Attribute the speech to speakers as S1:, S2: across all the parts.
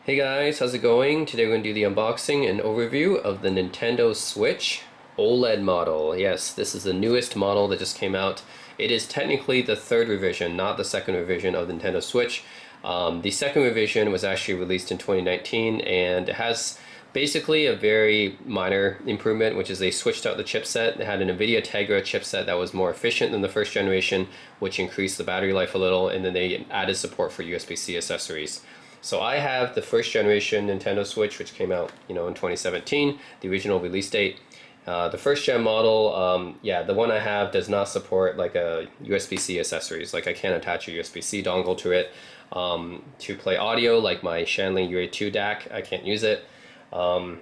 S1: Hey guys, how's it going? Today we're going to do the unboxing and overview of the Nintendo Switch OLED model. Yes, this is the newest model that just came out. It is technically the third revision, not the second revision of the Nintendo Switch. The second revision was actually released in 2019 and it has basically a very minor improvement, which is they switched out the chipset. They had an NVIDIA Tegra chipset that was more efficient than the first generation, which increased the battery life a little, and then they added support for USB-C accessories. So I have the first generation Nintendo Switch, which came out, in 2017, the original release date. The first gen model, yeah, the one I have does not support like a USB-C accessories. Like I can't attach a USB-C dongle to it to play audio, like my Shanling UA2 DAC. I can't use it. And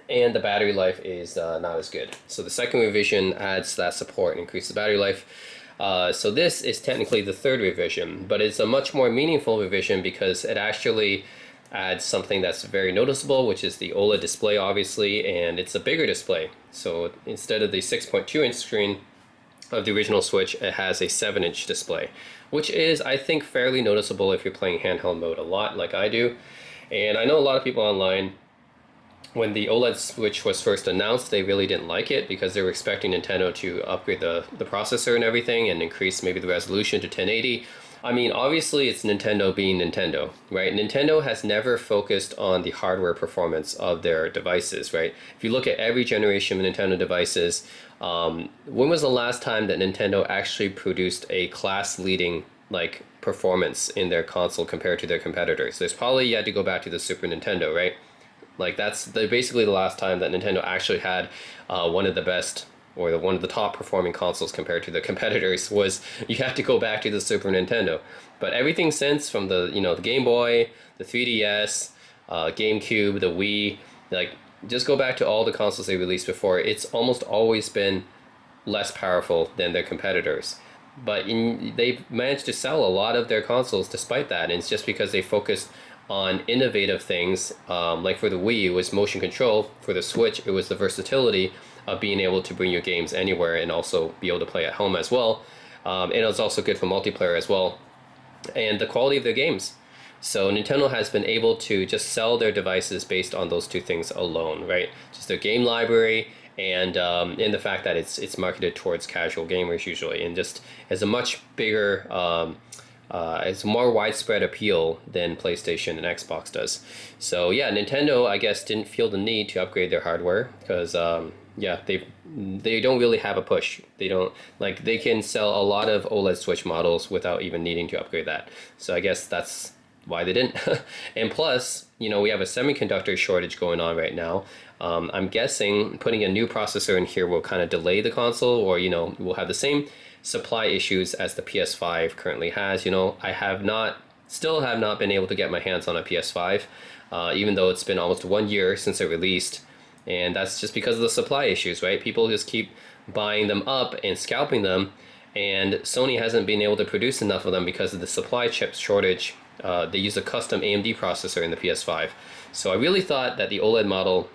S1: the battery life is not as good. So the second revision adds that support and increases the battery life. So this is technically the third revision, but it's a much more meaningful revision because it actually adds something that's very noticeable, which is the OLED display, obviously, and it's a bigger display. So instead of the 6.2-inch screen of the original Switch, it has a 7-inch display, which is, I think, fairly noticeable if you're playing handheld mode a lot like I do. And I know a lot of people online, when the OLED Switch was first announced, they really didn't like it because they were expecting Nintendo to upgrade the processor and everything and increase maybe the resolution to 1080. I mean, obviously it's Nintendo being Nintendo, right? Nintendo has never focused on the hardware performance of their devices, right? If you look at every generation of Nintendo devices, when was the last time that Nintendo actually produced a class-leading like performance in their console compared to their competitors? There's probably yet to go back to the Super Nintendo, right? Like that's basically the last time that Nintendo actually had one of the best or one of the top performing consoles compared to the competitors. Was you have to go back to the Super Nintendo. But everything since, from the the Game Boy, the 3DS, GameCube, the Wii, like just go back to all the consoles they released before. It's almost always been less powerful than their competitors. But they've managed to sell a lot of their consoles despite that, and it's just because they focused on innovative things. Like for the Wii, it was motion control. For the Switch, it was the versatility of being able to bring your games anywhere and also be able to play at home as well. And it was also good for multiplayer as well. And the quality of their games. So Nintendo has been able to just sell their devices based on those two things alone, right? Just their game library and in the fact that it's marketed towards casual gamers usually, and just has a much bigger it's more widespread appeal than PlayStation and Xbox does. So yeah, Nintendo, I guess, didn't feel the need to upgrade their hardware because yeah, they don't really have a push. They can sell a lot of OLED Switch models without even needing to upgrade that. So I guess that's why they didn't. And plus, we have a semiconductor shortage going on right now. I'm guessing putting a new processor in here will kind of delay the console, or we'll have the same supply issues as the PS5 currently has. I still have not been able to get my hands on a PS5, even though it's been almost 1 year since it released. And that's just because of the supply issues, right? People just keep buying them up and scalping them, and Sony hasn't been able to produce enough of them because of the supply chip shortage. They use a custom AMD processor in the PS5. So I really thought that the OLED model,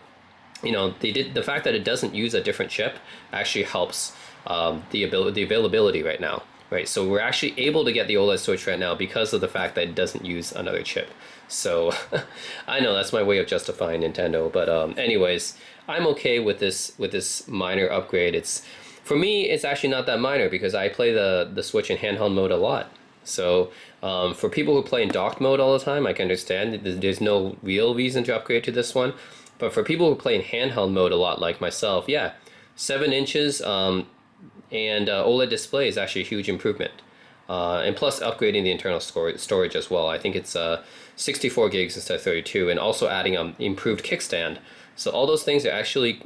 S1: the fact that it doesn't use a different chip actually helps the availability right now, right? So we're actually able to get the OLED Switch right now because of the fact that it doesn't use another chip. So I know that's my way of justifying Nintendo, but anyways, I'm okay with this minor upgrade. For me, it's actually not that minor because I play the Switch in handheld mode a lot. So for people who play in docked mode all the time, I can understand there's no real reason to upgrade to this one. But for people who play in handheld mode a lot like myself, yeah, 7 inches and OLED display is actually a huge improvement. And plus upgrading the internal storage as well. I think it's 64 gigs instead of 32, and also adding improved kickstand. So all those things are actually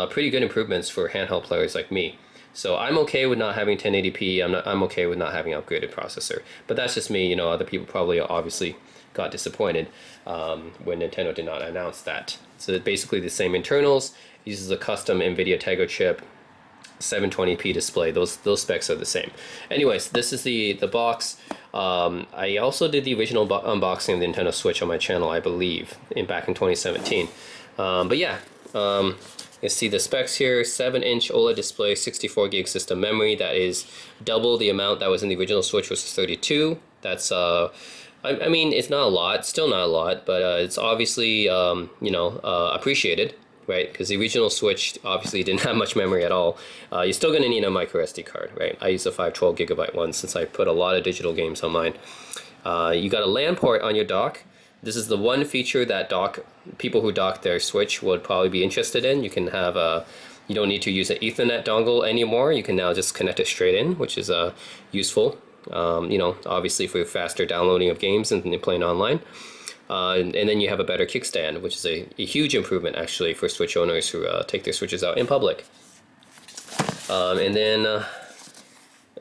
S1: pretty good improvements for handheld players like me. So I'm okay with not having 1080p. I'm okay with not having an upgraded processor. But that's just me. Other people probably obviously got disappointed when Nintendo did not announce that. So it's basically the same internals. Uses a custom NVIDIA Tegra chip, 720p display. Those specs are the same. Anyways, this is the box. I also did the original unboxing of the Nintendo Switch on my channel, I believe, back in 2017. But yeah, you see the specs here: 7-inch OLED display, 64 gig system memory. That is double the amount that was in the original Switch, which was 32. That's I mean, it's not a lot, still not a lot, but it's obviously appreciated, right? Because the original Switch obviously didn't have much memory at all. You're still going to need a micro SD card, right? I use a 512 gigabyte one since I put a lot of digital games on mine. You got a LAN port on your dock. This is the one feature that people who dock their Switch would probably be interested in. You can have you don't need to use an Ethernet dongle anymore. You can now just connect it straight in, which is useful. Obviously for faster downloading of games and playing online. And then you have a better kickstand, which is a huge improvement actually for Switch owners who take their Switches out in public. And then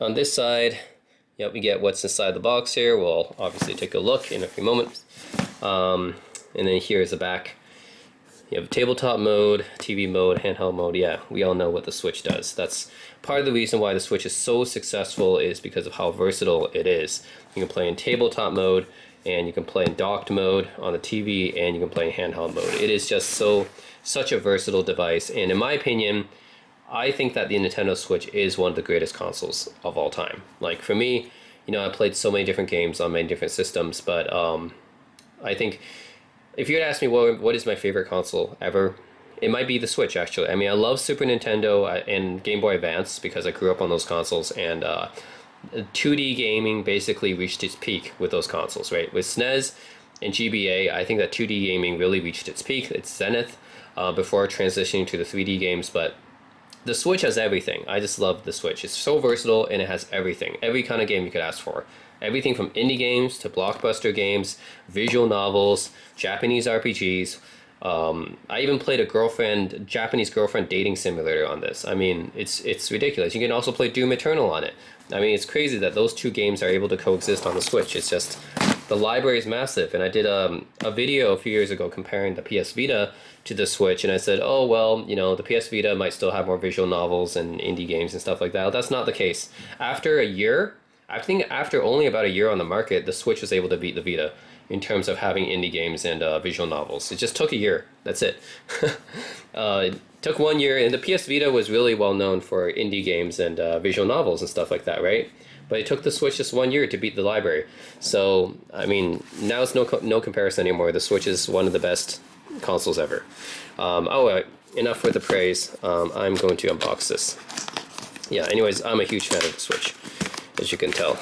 S1: on this side, we get what's inside the box here. We'll obviously take a look in a few moments. And then here's the back. You have tabletop mode, TV mode, handheld mode. Yeah, we all know what the Switch does. That's part of the reason why the Switch is so successful, is because of how versatile it is. You can play in tabletop mode, and you can play in docked mode on the TV, and you can play in handheld mode. It is just such a versatile device, and in my opinion, I think that the Nintendo Switch is one of the greatest consoles of all time. Like for me, I played so many different games on many different systems, but I think if you were to ask me what is my favorite console ever, it might be the Switch, actually. I mean, I love Super Nintendo and Game Boy Advance because I grew up on those consoles, and 2D gaming basically reached its peak with those consoles, right? With SNES and GBA, I think that 2D gaming really reached its peak, its zenith, before transitioning to the 3D games, but the Switch has everything. I just love the Switch. It's so versatile, and it has everything. Every kind of game you could ask for. Everything from indie games to blockbuster games, visual novels, Japanese RPGs. I even played a Japanese girlfriend dating simulator on this. I mean, it's ridiculous. You can also play Doom Eternal on it. I mean, it's crazy that those two games are able to coexist on the Switch. It's just, the library is massive. And I did a video a few years ago comparing the PS Vita to the Switch, and I said, oh, well, the PS Vita might still have more visual novels and indie games and stuff like that. Well, that's not the case. After a year, I think after only about a year on the market, the Switch was able to beat the Vita in terms of having indie games and visual novels. It just took a year. That's it. It took 1 year, and the PS Vita was really well known for indie games and visual novels and stuff like that, right? But it took the Switch just 1 year to beat the library. So, I mean, now it's no comparison anymore. The Switch is one of the best consoles ever. Enough with the praise. I'm going to unbox this. Yeah, anyways, I'm a huge fan of the Switch, as you can tell.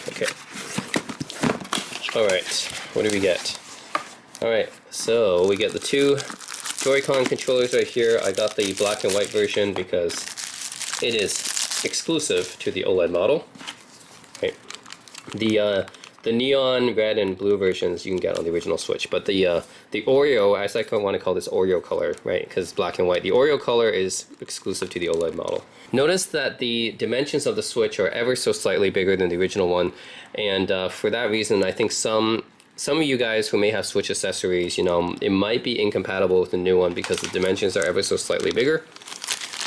S1: Okay. Alright, what do we get? Alright, so we get the two Joy-Con controllers right here. I got the black and white version because it is exclusive to the OLED model. Right. The neon red and blue versions you can get on the original Switch, but the Oreo, I kind of want to call this Oreo color, right? Because black and white. The Oreo color is exclusive to the OLED model. Notice that the dimensions of the Switch are ever so slightly bigger than the original one, and for that reason, I think some of you guys who may have Switch accessories, it might be incompatible with the new one because the dimensions are ever so slightly bigger.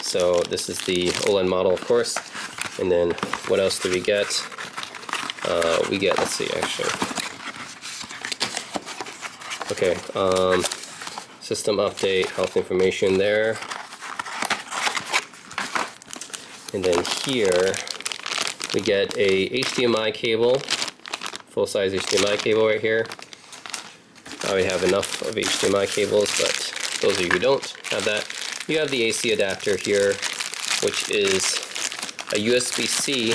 S1: So this is the OLED model, of course. And then what else do we get? We get, let's see, actually. Okay, system update, health information there. And then here we get a HDMI cable, full-size HDMI cable right here. I already have enough of HDMI cables, but those of you who don't have that, you have the AC adapter here, which is a USB-C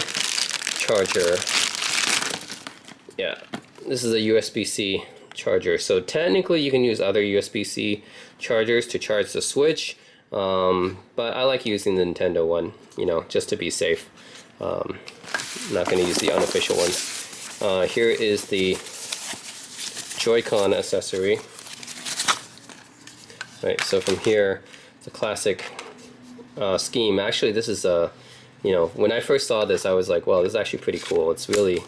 S1: charger. Yeah, this is a USB-C charger. So technically you can use other USB-C chargers to charge the Switch, but I like using the Nintendo one, just to be safe. I'm not going to use the unofficial one. Here is the Joy-Con accessory. Right, so from here, the classic scheme. Actually, this is when I first saw this, I was like, well, this is actually pretty cool. It's really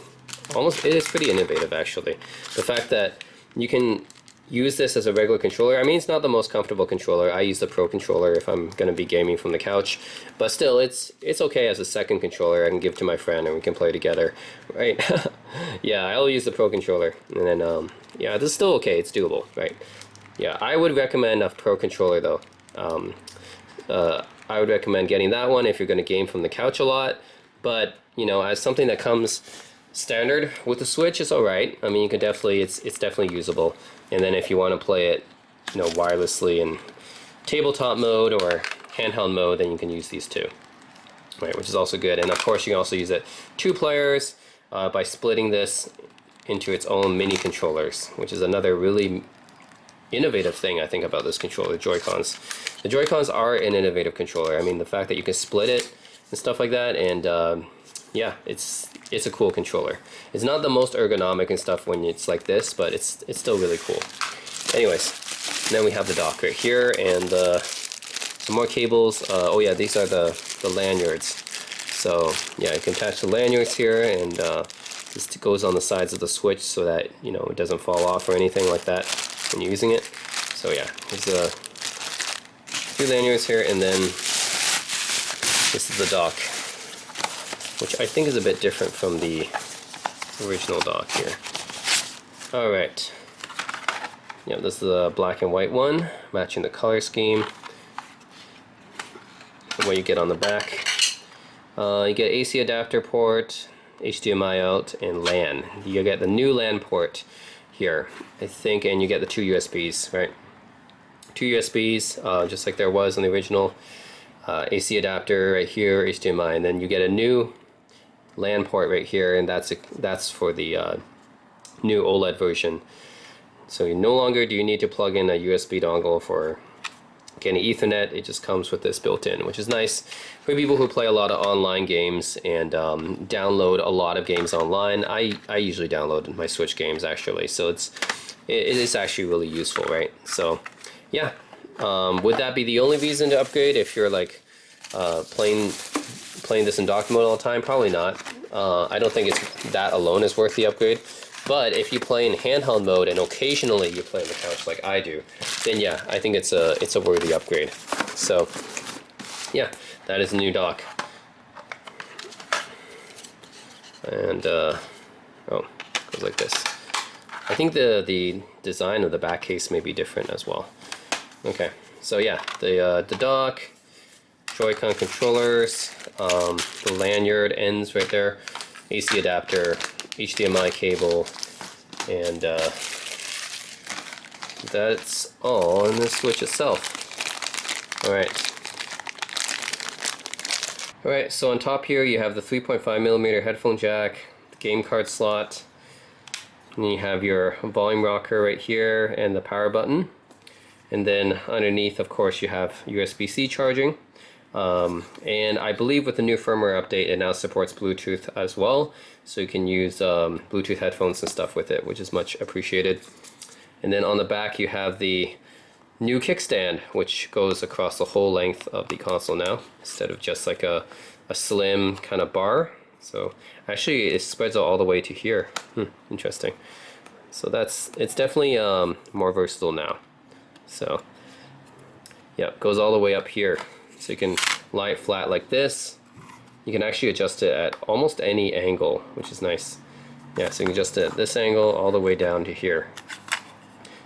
S1: it is pretty innovative, actually. The fact that you can use this as a regular controller. I mean, it's not the most comfortable controller. I use the Pro controller if I'm going to be gaming from the couch, but still, it's okay as a second controller. I can give to my friend and we can play together, right? Yeah, I'll use the Pro controller, and then yeah, this is still okay. It's doable, right? Yeah, I would recommend a Pro controller though. I would recommend getting that one if you're going to game from the couch a lot, but as something that comes standard with the Switch is alright. I mean, you can definitely, it's definitely usable. And then if you want to play it, you know, wirelessly in tabletop mode or handheld mode, then you can use these two, right? Which is also good. And of course, you can also use it 2 players by splitting this into its own mini controllers, which is another really innovative thing I think about this controller, the Joy-Cons. The Joy-Cons are an innovative controller. I mean, the fact that you can split it and stuff like that, and yeah, it's a cool controller. It's not the most ergonomic and stuff when it's like this, but it's still really cool. Anyways, then we have the dock right here, and some more cables. Oh yeah, these are the lanyards. So yeah, you can attach the lanyards here, and this goes on the sides of the Switch so that, you know, it doesn't fall off or anything like that when you're using it. So yeah, there's 2 lanyards here, and then this is the dock, which I think is a bit different from the original dock here. Alright. Yeah, this is the black and white one, matching the color scheme. What you get on the back. You get AC adapter port, HDMI out, and LAN. You get the new LAN port here, I think, and you get the 2 USBs, right? 2 USBs, just like there was in the original. AC adapter right here, HDMI, and then you get a new LAN port right here, and that's for the new OLED version. So you no longer do you need to plug in a USB dongle for getting Ethernet. It just comes with this built-in, which is nice for people who play a lot of online games and download a lot of games online. I usually download my Switch games actually, so it is actually really useful, right? So yeah, would that be the only reason to upgrade if you're like playing this in dock mode all the time? Probably not. I don't think it's that alone is worth the upgrade. But if you play in handheld mode and occasionally you play on the couch like I do, then yeah, I think it's a worthy upgrade. So yeah, that is the new dock. And oh, it goes like this. I think the design of the back case may be different as well. Okay, so yeah, the dock, Joy-Con controllers, the lanyard ends right there, AC adapter, HDMI cable, and that's all in the Switch itself. Alright, so on top here you have the 3.5mm headphone jack, the game card slot, and then you have your volume rocker right here and the power button. And then underneath, of course, you have USB-C charging. And I believe with the new firmware update, it now supports Bluetooth as well. So you can use Bluetooth headphones and stuff with it, which is much appreciated. And then on the back, you have the new kickstand, which goes across the whole length of the console now, instead of just like a slim kind of bar. So actually, it spreads out all the way to here. Interesting. So it's definitely more versatile now. So yeah, it goes all the way up here. So you can lie it flat like this. You can actually adjust it at almost any angle, which is nice. Yeah, so you can adjust it at this angle all the way down to here.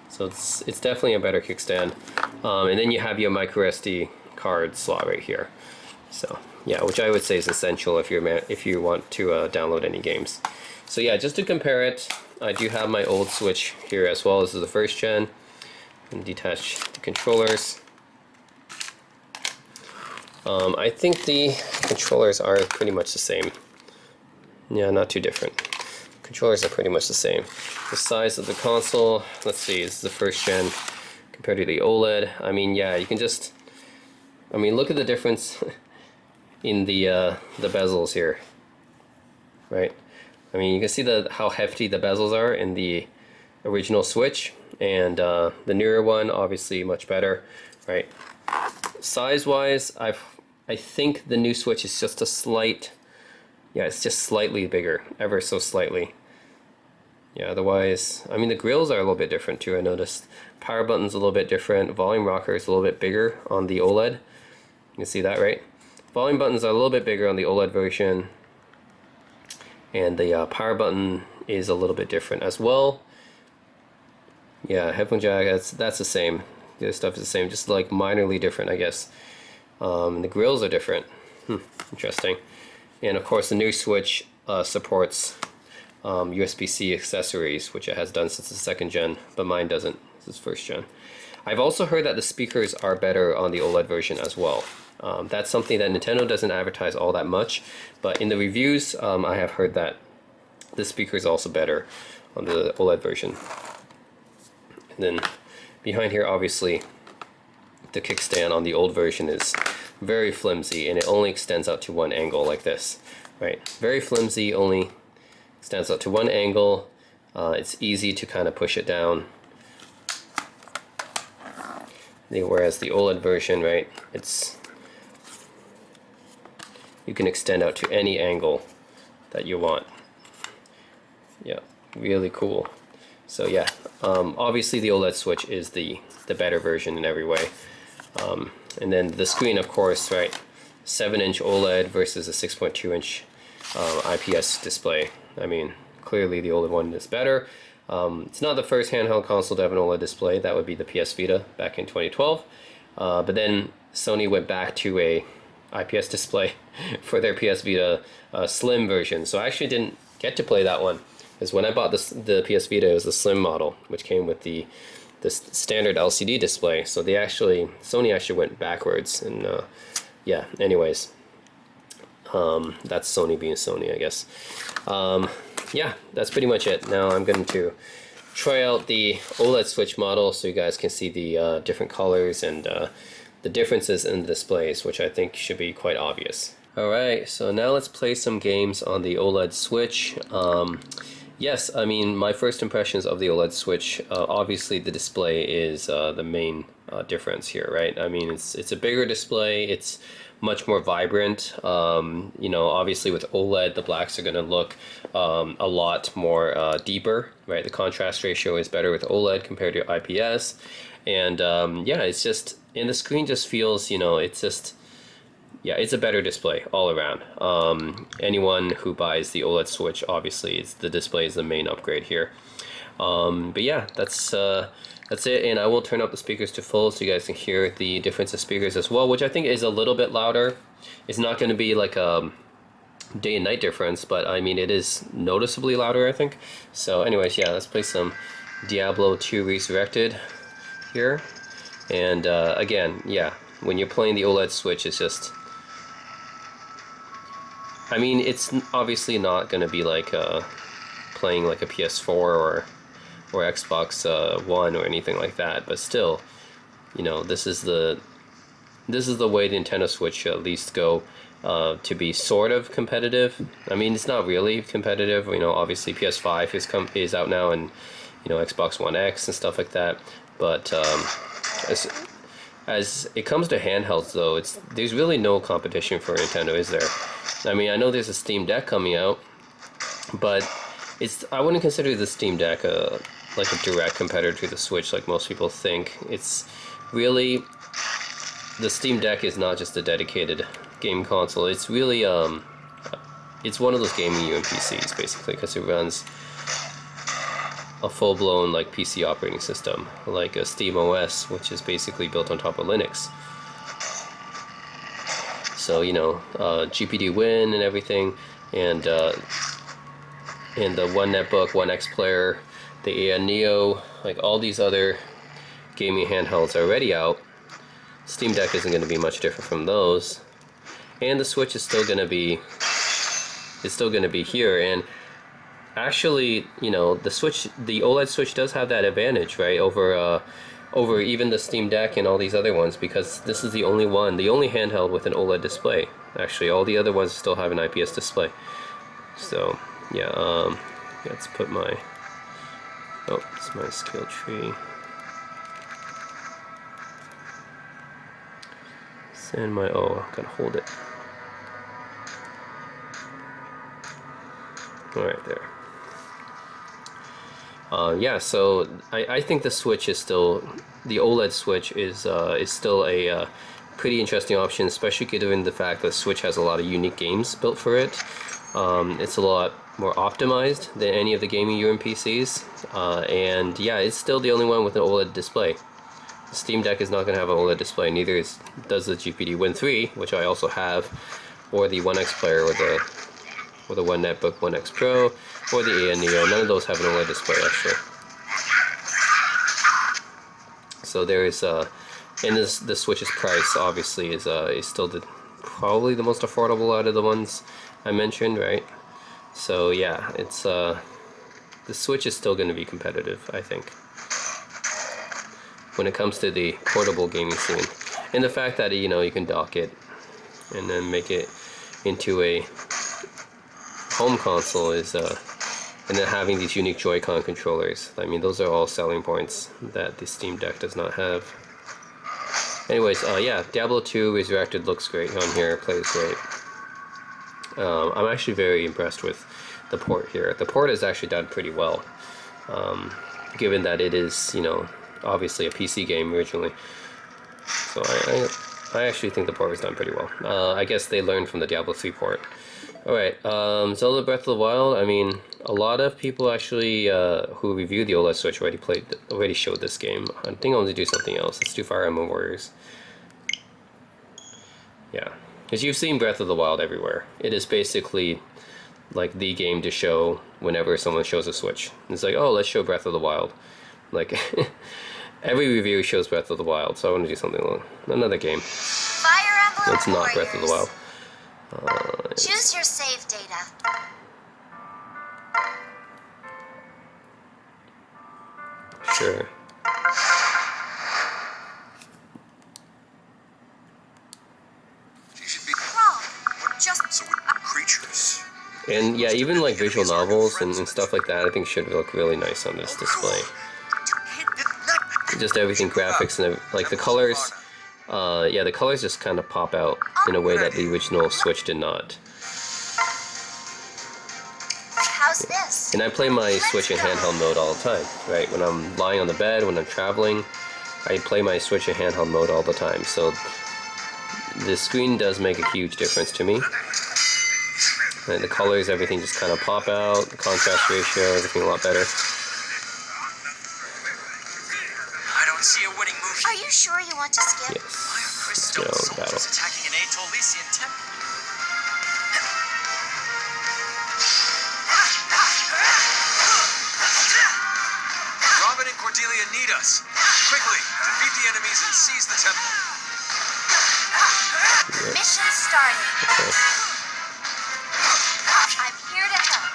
S1: So it's definitely a better kickstand. And then you have your micro SD card slot right here. So yeah, which I would say is essential if you want to download any games. So yeah, just to compare it, I do have my old Switch here as well. This is the first gen. And detach the controllers. I think the controllers are pretty much the same. Yeah, not too different. Controllers are pretty much the same. The size of the console, let's see, this is the first gen compared to the OLED. I mean, yeah, you can just, I mean, look at the difference in the bezels here, right? I mean, you can see how hefty the bezels are in the original Switch, and the newer one, obviously much better, right? Size-wise, I think the new Switch is just a slight, yeah, it's just slightly bigger, ever so slightly. Yeah, otherwise, I mean, the grills are a little bit different too, I noticed. Power button's a little bit different, volume rocker is a little bit bigger on the OLED. You can see that, right? Volume buttons are a little bit bigger on the OLED version, and the power button is a little bit different as well. Yeah, headphone jack, that's the same. The other stuff is the same, just like minorly different, I guess. The grills are different. Interesting. And of course, the new Switch supports USB-C accessories, which it has done since the second gen, but mine doesn't. This is first gen. I've also heard that the speakers are better on the OLED version as well. That's something that Nintendo doesn't advertise all that much, but in the reviews, I have heard that the speaker is also better on the OLED version. And then behind here, obviously, the kickstand on the old version is very flimsy, and it only extends out to one angle like this, right? Very flimsy, only extends out to one angle. It's easy to kind of push it down. Whereas the OLED version, right, you can extend out to any angle that you want. Yeah, really cool. So yeah, obviously the OLED Switch is the better version in every way. And then the screen, of course, right, 7-inch OLED versus a 6.2-inch IPS display. I mean, clearly the OLED one is better. It's not the first handheld console to have an OLED display. That would be the PS Vita back in 2012. But then Sony went back to a IPS display for their PS Vita Slim version. So I actually didn't get to play that one, because when I bought the PS Vita, it was the Slim model, which came with the standard LCD display. So Sony actually went backwards. And yeah, anyways, that's Sony being Sony, I guess. Yeah, that's pretty much it. Now I'm going to try out the OLED Switch model so you guys can see the different colors and the differences in the displays, which I think should be quite obvious. Alright, so now let's play some games on the OLED Switch. Yes, I mean, my first impressions of the OLED Switch, obviously the display is the main difference here, right? I mean, it's a bigger display, it's much more vibrant. You know, obviously with OLED, the blacks are going to look a lot more deeper, right? The contrast ratio is better with OLED compared to IPS. And yeah, it's just, and the screen just feels, you know, it's just, yeah, it's a better display all around. Anyone who buys the OLED Switch, obviously, the display is the main upgrade here. But yeah, that's it, and I will turn up the speakers to full so you guys can hear the difference of speakers as well, which I think is a little bit louder. It's not going to be like a day and night difference, but I mean, it is noticeably louder, I think. So anyways, yeah, let's play some Diablo 2 Resurrected here. And again, yeah, when you're playing the OLED Switch, it's just, I mean, it's obviously not going to be like playing like a PS4 or Xbox One or anything like that, but still, you know, this is the way the Nintendo Switch should at least go to be sort of competitive. I mean, it's not really competitive, you know, obviously PS5 is out now, and you know, Xbox One X and stuff like that, but as it comes to handhelds though, there's really no competition for Nintendo, is there? I mean, I know there's a Steam Deck coming out, but I wouldn't consider the Steam Deck like a direct competitor to the Switch like most people think. It's really, the Steam Deck is not just a dedicated game console. It's really it's one of those gaming UMPCs basically, because it runs a full-blown like PC operating system, like a Steam OS, which is basically built on top of Linux. So, you know, GPD Win and everything, and the One Netbook, One X Player, the AN Neo, like all these other gaming handhelds are already out. Steam Deck isn't going to be much different from those, and the Switch is still going to be here. And actually, you know, the OLED Switch does have that advantage, right, over even the Steam Deck and all these other ones, because this is the only handheld with an OLED display. Actually, all the other ones still have an IPS display. So yeah, let's put my, oh, it's my skill tree. And my, oh, I gotta hold it. All right, there. Yeah, so I think the Switch is still, the OLED Switch is still a pretty interesting option, especially given the fact that Switch has a lot of unique games built for it. It's a lot more optimized than any of the gaming UMPCs, and yeah, it's still the only one with an OLED display. The Steam Deck is not going to have an OLED display, neither does the GPD Win 3, which I also have, or the One X Player, or or the One Netbook One X Pro, or the AI Neo. None of those have an OLED display actually. So there is, and the Switch's price obviously is still probably the most affordable out of the ones I mentioned, right? So yeah, it's the Switch is still going to be competitive, I think, when it comes to the portable gaming scene. And the fact that, you know, you can dock it and then make it into a home console is, and then having these unique Joy-Con controllers. I mean, those are all selling points that the Steam Deck does not have. Anyways, yeah, Diablo 2 Resurrected looks great on here, plays great. I'm actually very impressed with the port here. The port is actually done pretty well, given that it is, you know, obviously a PC game originally. So I actually think the port was done pretty well. I guess they learned from the Diablo 3 port. Alright, Zelda Breath of the Wild, I mean, a lot of people actually who reviewed the OLED Switch already showed this game. I think I'll do something else. Let's do Fire Emblem Warriors. Yeah, because you've seen Breath of the Wild everywhere. It is basically like the game to show whenever someone shows a Switch. It's like, oh, let's show Breath of the Wild. Like, every review shows Breath of the Wild, so I want to do something like another game.
S2: Fire Emblem
S1: It's not Breath of the Wild.
S2: Choose your save data.
S1: Sure.
S3: She should be
S2: Wrong.
S3: just so creatures.
S1: And yeah, even like visual novels and stuff like that, I think should look really nice on this display. Just everything, graphics and like the colors. Yeah, the colors just kind of pop out in a way that the original Switch did not.
S2: How's this?
S1: And I play my Switch in handheld mode all the time, right? When I'm lying on the bed, when I'm traveling, I play my Switch in handheld mode all the time. So the screen does make a huge difference to me. And the colors, everything just kind of pop out. The contrast ratio, everything a lot better.
S3: I don't see a winning move.
S2: Are you sure you want to skip?
S1: Yes.
S3: Crystal
S1: Go
S3: soldiers
S1: battle.
S3: attacking an Atolesian temple. Robin and Cordelia need us. Quickly, defeat the enemies and seize the temple.
S2: Mission started.
S1: Okay.
S2: I'm here to help.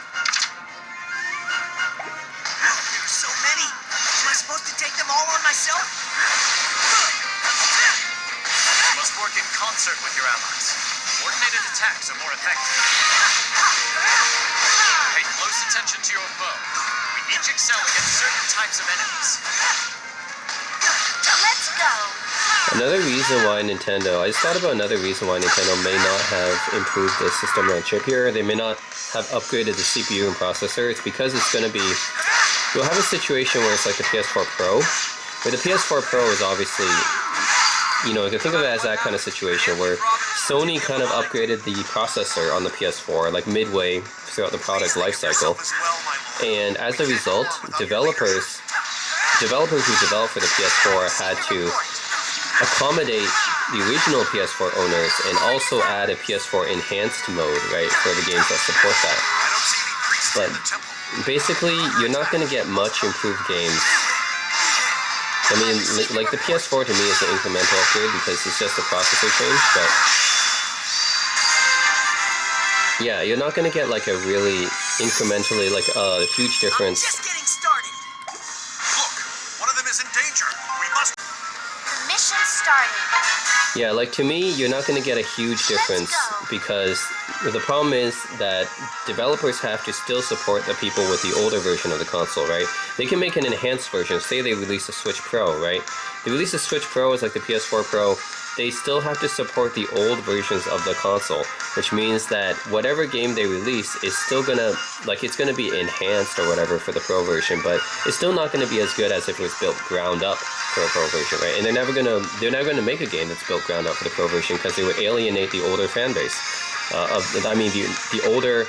S3: There's so many. Am I supposed to take them all on myself? You must work in concert with your allies. Coordinated attacks are more effective. Pay close attention to your foe. We each excel against certain types of enemies.
S2: Let's go.
S1: Another reason why Nintendo, I just thought about another reason why Nintendo may not have improved the system on chip here. They may not have upgraded the CPU and processor. It's because it's going to be, you'll have a situation where it's like the PS4 Pro, where the PS4 Pro is obviously, you know, you can think of it as that kind of situation where Sony kind of upgraded the processor on the PS4 like midway throughout the product life cycle. And as a result, developers who developed for the PS4 had to accommodate the original PS4 owners and also add a PS4 enhanced mode, right, for the games that support that. But basically, you're not going to get much improved games. I mean, like the PS4 to me is an incremental upgrade because it's just a processor change, but yeah, you're not going to get like a really incrementally, like a huge difference.
S3: Just getting started. Look, one of them is in danger. We must.
S2: The mission started.
S1: Yeah, like to me, you're not going to get a huge difference because the problem is that developers have to still support the people with the older version of the console, right? They can make an enhanced version. Say they release a Switch Pro, right? They release a Switch Pro as like the PS4 Pro. They still have to support the old versions of the console, which means that whatever game they release is still gonna, like, it's gonna be enhanced or whatever for the Pro version, but it's still not gonna be as good as if it was built ground up for a Pro version, right? And they're never gonna make a game that's built ground up for the Pro version because they would alienate the older fan base. The older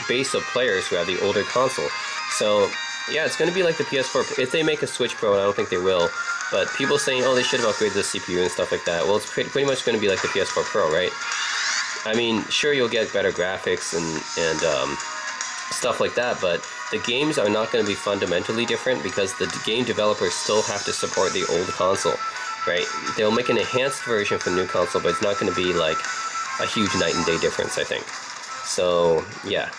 S1: base of players who have the older console. So yeah, it's gonna be like the PS4 if they make a Switch Pro, and I don't think they will. But people saying, oh, they should have upgraded the CPU and stuff like that. Well, it's pretty much going to be like the PS4 Pro, right? I mean, sure, you'll get better graphics and stuff like that, but the games are not going to be fundamentally different because the game developers still have to support the old console, right? They'll make an enhanced version for the new console, but it's not going to be like a huge night and day difference, I think. So yeah,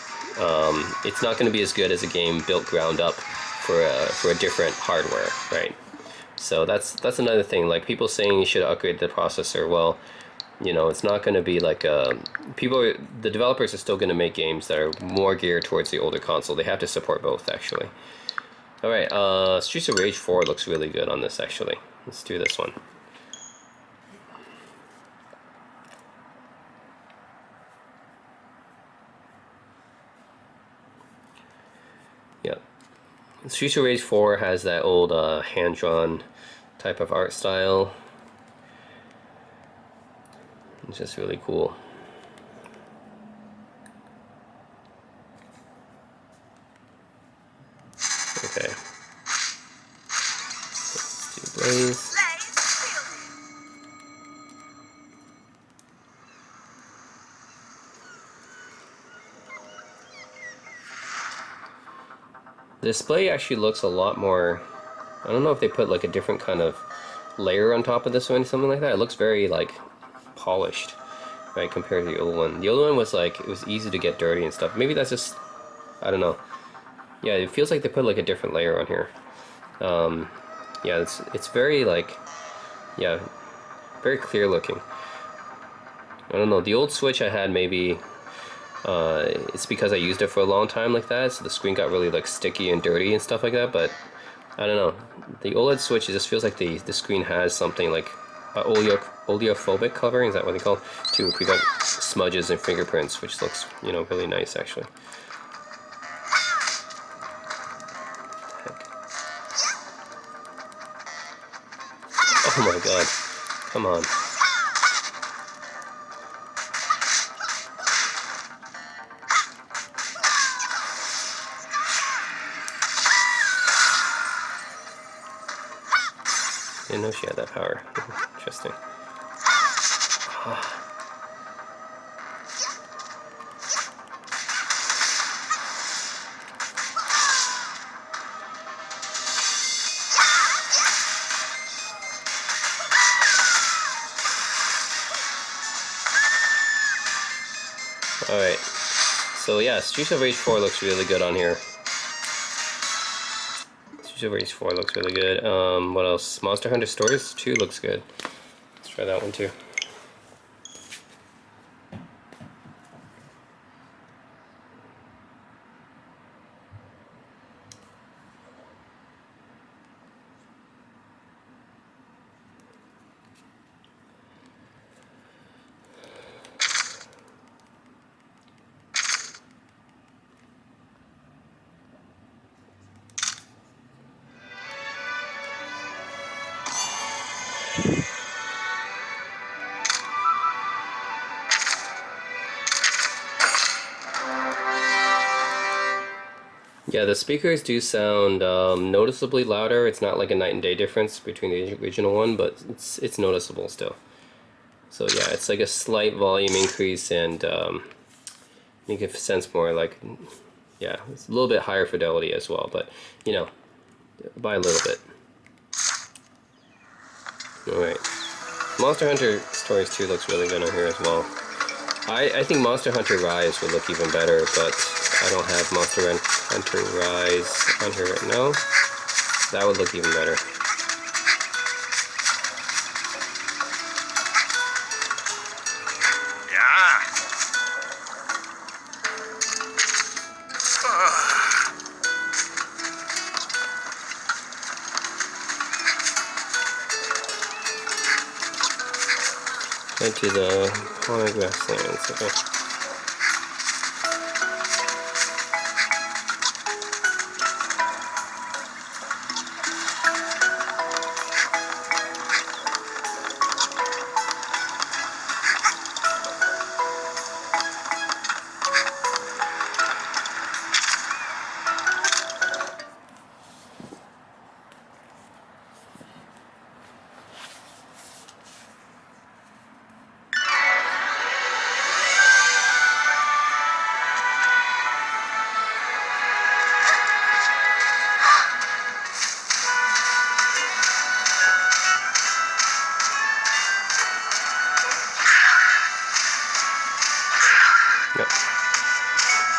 S1: it's not going to be as good as a game built ground up for a different hardware, right? So that's another thing. Like people saying you should upgrade the processor. Well, you know, it's not going to be like the developers are still going to make games that are more geared towards the older console. They have to support both, actually. All right, Streets of Rage 4 looks really good on this, actually. Let's do this one. Yep. Streets of Rage 4 has that old hand-drawn type of art style. It's just really cool. Okay. Let's do Blaze. The display actually looks a lot more, I don't know if they put like a different kind of layer on top of this one, something like that. It looks very like polished, right, compared to the old one. The old one was like, it was easy to get dirty and stuff. Maybe that's just, I don't know. Yeah, it feels like they put like a different layer on here. Yeah, it's very like, yeah, very clear looking. I don't know, the old Switch I had, maybe it's because I used it for a long time like that, so the screen got really like sticky and dirty and stuff like that, but I don't know. The OLED Switch, it just feels like the screen has something like oleophobic covering, is that what they call it? To prevent smudges and fingerprints, which looks, you know, really nice actually. Oh my god. Come on. Didn't know she had that power. Interesting. Alright. So yeah, Streets of Rage 4 looks really good on here. Streets of Rage 4 looks really good. What else? Monster Hunter Stories 2 looks good. Let's try that one too. Yeah, the speakers do sound noticeably louder. It's not like a night and day difference between the original one, but it's noticeable still. So yeah, it's like a slight volume increase, and you can sense more like, yeah, it's a little bit higher fidelity as well, but you know, by a little bit. Alright. Monster Hunter Stories 2 looks really good on here as well. I think Monster Hunter Rise would look even better, but I don't have Monster Hunter Rise on here right now. That would look even better. Head to the Holograph Lands. Okay.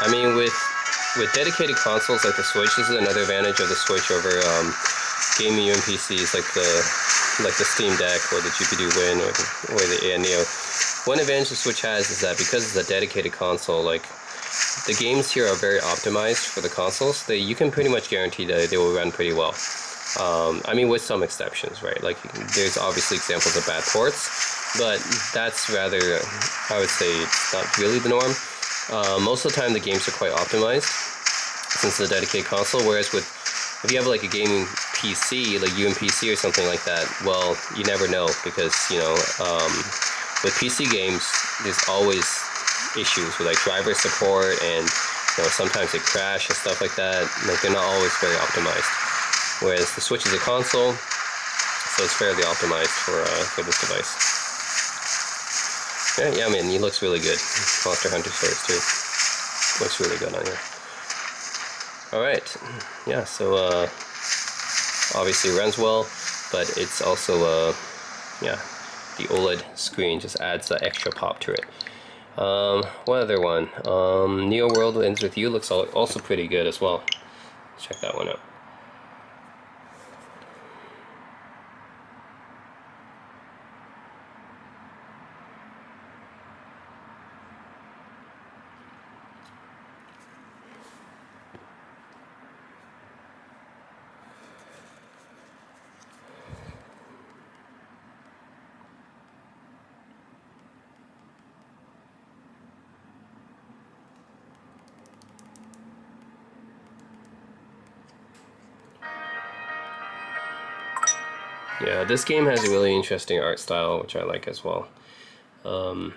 S1: I mean, with dedicated consoles like the Switch, this is another advantage of the Switch over gaming UMPCs like the Steam Deck or the GPD Win or the Neo. One advantage the Switch has is that because it's a dedicated console, like the games here are very optimized for the consoles. You can pretty much guarantee that they will run pretty well. I mean, with some exceptions, right? Like there's obviously examples of bad ports, but that's rather, I would say, it's not really the norm. Most of the time, the games are quite optimized since it's a dedicated console. Whereas if you have like a gaming PC, like UMPC or something like that, well, you never know because with PC games, there's always issues with like driver support and sometimes they crash and stuff like that. Like they're not always very optimized. Whereas the Switch is a console, so it's fairly optimized for this device. Yeah, I mean, he looks really good. Monster Hunter Stories too. Looks really good on here. Alright, yeah, so obviously it runs well, but it's also, yeah, the OLED screen just adds that extra pop to it. What other one? Neo World Ends With You looks also pretty good as well. Check that one out. Yeah, this game has a really interesting art style, which I like as well. And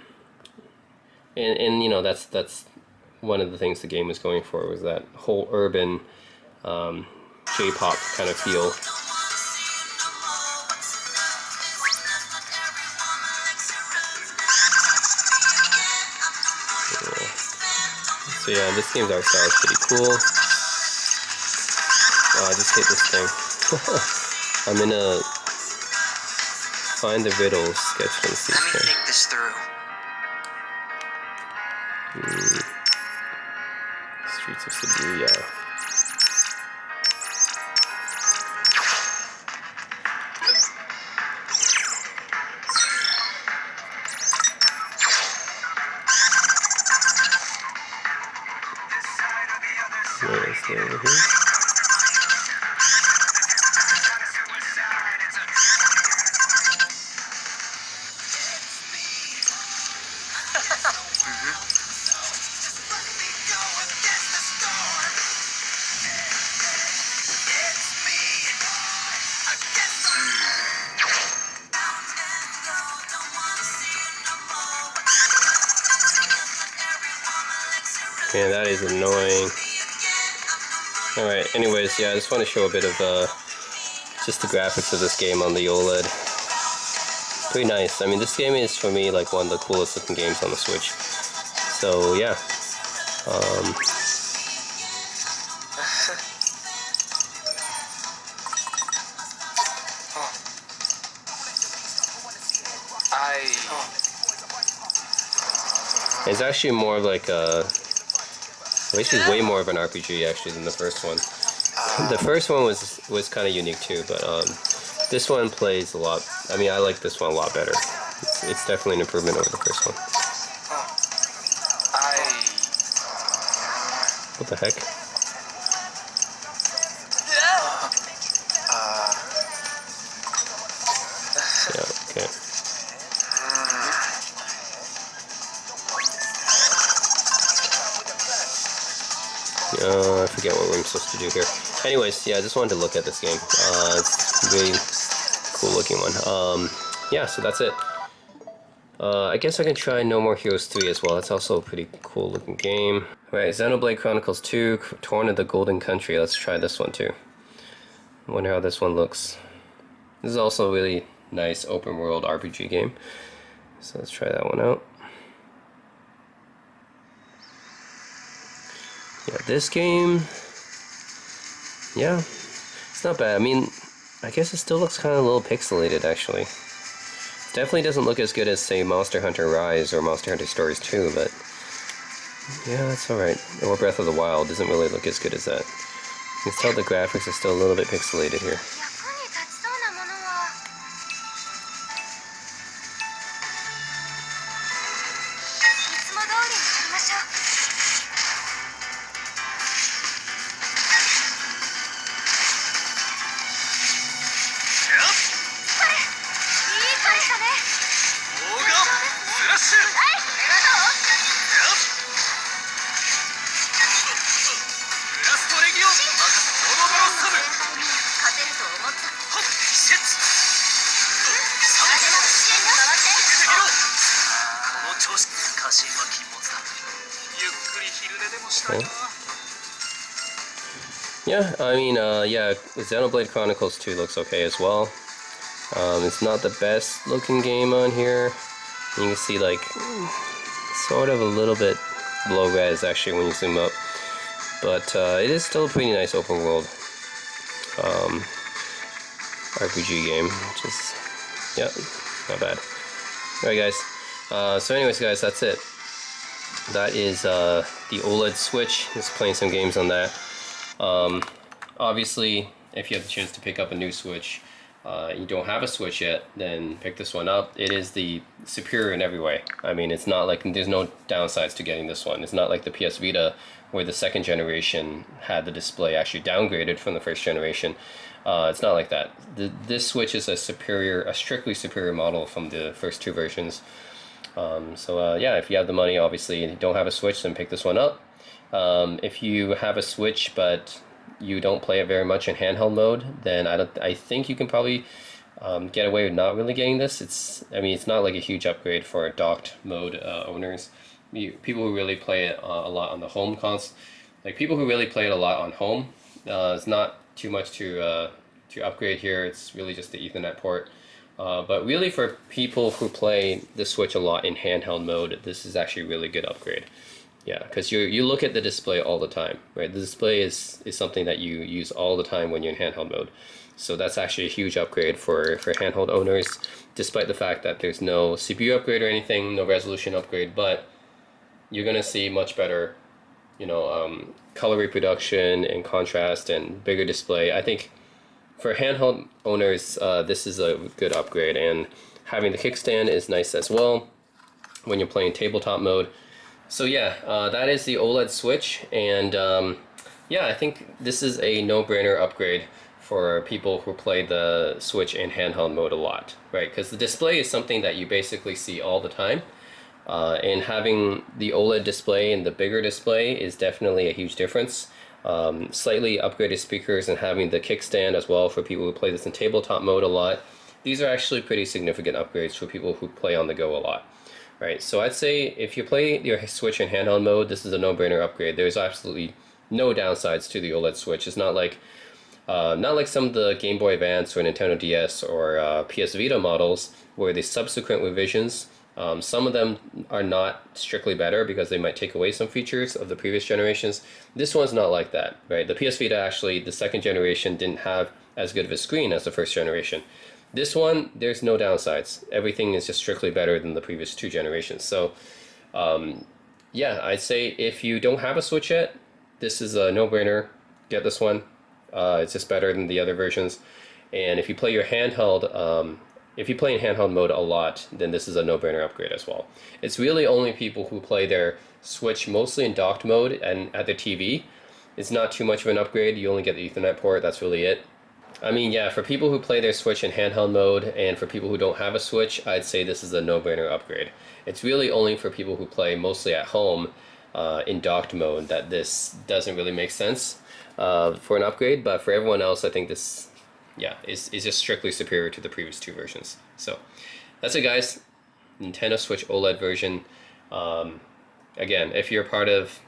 S1: that's one of the things the game was going for, was that whole urban J-pop kind of feel. Yeah. So yeah, this game's art style is pretty cool. Oh, I just hate this thing. I'm in a find the riddle sketch from C.
S3: Let me think this through.
S1: Streets of Shibuya. Over here. Man, that is annoying. Alright, anyways, yeah, I just want to show a bit of just the graphics of this game on the OLED. Pretty nice. I mean, this game is, for me, like one of the coolest looking games on the Switch. So, yeah. It's actually more of like a... Well, this is way more of an RPG actually than the first one. The first one was kind of unique too, but this one plays a lot. I mean, I like this one a lot better. It's definitely an improvement over the first one. What the heck? Yeah, okay. I forget what I'm supposed to do here. Anyways, yeah, I just wanted to look at this game. It's a really cool looking one. Yeah, so that's it. I guess I can try No More Heroes 3 as well. That's also a pretty cool looking game. Alright, Xenoblade Chronicles 2, Torn of the Golden Country. Let's try this one too. I wonder how this one looks. This is also a really nice open world RPG game. So let's try that one out. Yeah, this game, yeah, it's not bad. I mean, I guess it still looks kind of a little pixelated, actually. It definitely doesn't look as good as, say, Monster Hunter Rise or Monster Hunter Stories 2, but Yeah, that's alright. Or Breath of the Wild doesn't really look as good as that. You can tell the graphics are still a little bit pixelated here.
S2: 役に立ちそうなものは、いつも通りにやりましょう。これ、いい感じだね。
S3: オーガスラッシュ。
S2: はい、これはどう？
S3: ブラストレギオン任せオロバロサム。
S2: 勝てると思った。
S3: はっ季節サム
S2: でも支援に回って。
S3: 出てみろ。この調子過信は禁物だ。ゆっくり昼寝でもしたいな。
S1: Yeah, I mean, yeah, Xenoblade Chronicles 2 looks okay as well. It's not the best looking game on here. You can see like sort of a little bit low res actually when you zoom up, but it is still a pretty nice open world RPG game, which is, yeah, not bad. Alright guys, so anyways guys, that's it. That is the OLED Switch. Just playing some games on that. Obviously, if you have the chance to pick up a new Switch, you don't have a Switch yet, then pick this one up. It is the superior in every way. I mean, it's not like, there's no downsides to getting this one. It's not like the PS Vita, where the second generation had the display actually downgraded from the first generation. It's not like that. This Switch is a strictly superior model from the first two versions. Yeah, if you have the money, obviously, and you don't have a Switch, then pick this one up. If you have a Switch but you don't play it very much in handheld mode, then I think you can probably get away with not really getting this. I mean, it's not like a huge upgrade for docked mode owners. People who really play it a lot on the home console, like people who really play it a lot on home, it's not too much to upgrade here. It's really just the Ethernet port. But really for people who play the Switch a lot in handheld mode, this is actually a really good upgrade. Yeah, because you look at the display all the time, right? The display is something that you use all the time when you're in handheld mode. So that's actually a huge upgrade for handheld owners, despite the fact that there's no CPU upgrade or anything, no resolution upgrade, but you're going to see much better, color reproduction and contrast and bigger display. I think for handheld owners, this is a good upgrade, and having the kickstand is nice as well when you're playing tabletop mode. So yeah, that is the OLED Switch, and yeah, I think this is a no-brainer upgrade for people who play the Switch in handheld mode a lot, right? Because the display is something that you basically see all the time, and having the OLED display and the bigger display is definitely a huge difference. Slightly upgraded speakers and having the kickstand as well for people who play this in tabletop mode a lot. These are actually pretty significant upgrades for people who play on the go a lot. Right, so I'd say if you play your Switch in handheld mode, this is a no-brainer upgrade. There's absolutely no downsides to the OLED Switch. It's not like some of the Game Boy Advance or Nintendo DS or PS Vita models where the subsequent revisions, some of them are not strictly better because they might take away some features of the previous generations. This one's not like that, right? The PS Vita actually, the second generation didn't have as good of a screen as the first generation. This one, there's no downsides. Everything is just strictly better than the previous two generations. So, yeah, I'd say if you don't have a Switch yet, this is a no-brainer. Get this one. It's just better than the other versions. And if you play your handheld, if you play in handheld mode a lot, then this is a no-brainer upgrade as well. It's really only people who play their Switch mostly in docked mode and at the TV. It's not too much of an upgrade. You only get the Ethernet port. That's really it. I mean, yeah, for people who play their Switch in handheld mode and for people who don't have a Switch, I'd say this is a no-brainer upgrade. It's really only for people who play mostly at home in docked mode that this doesn't really make sense for an upgrade, but for everyone else, I think this, yeah, is just strictly superior to the previous two versions. So that's it, guys. Nintendo Switch OLED version. Again, if you're part of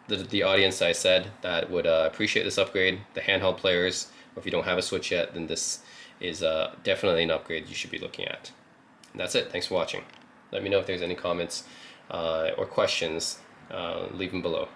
S1: the audience I said that would appreciate this upgrade, the handheld players, or if you don't have a Switch yet, then this is definitely an upgrade you should be looking at. And that's it. Thanks for watching. Let me know if there's any comments or questions. Leave them below.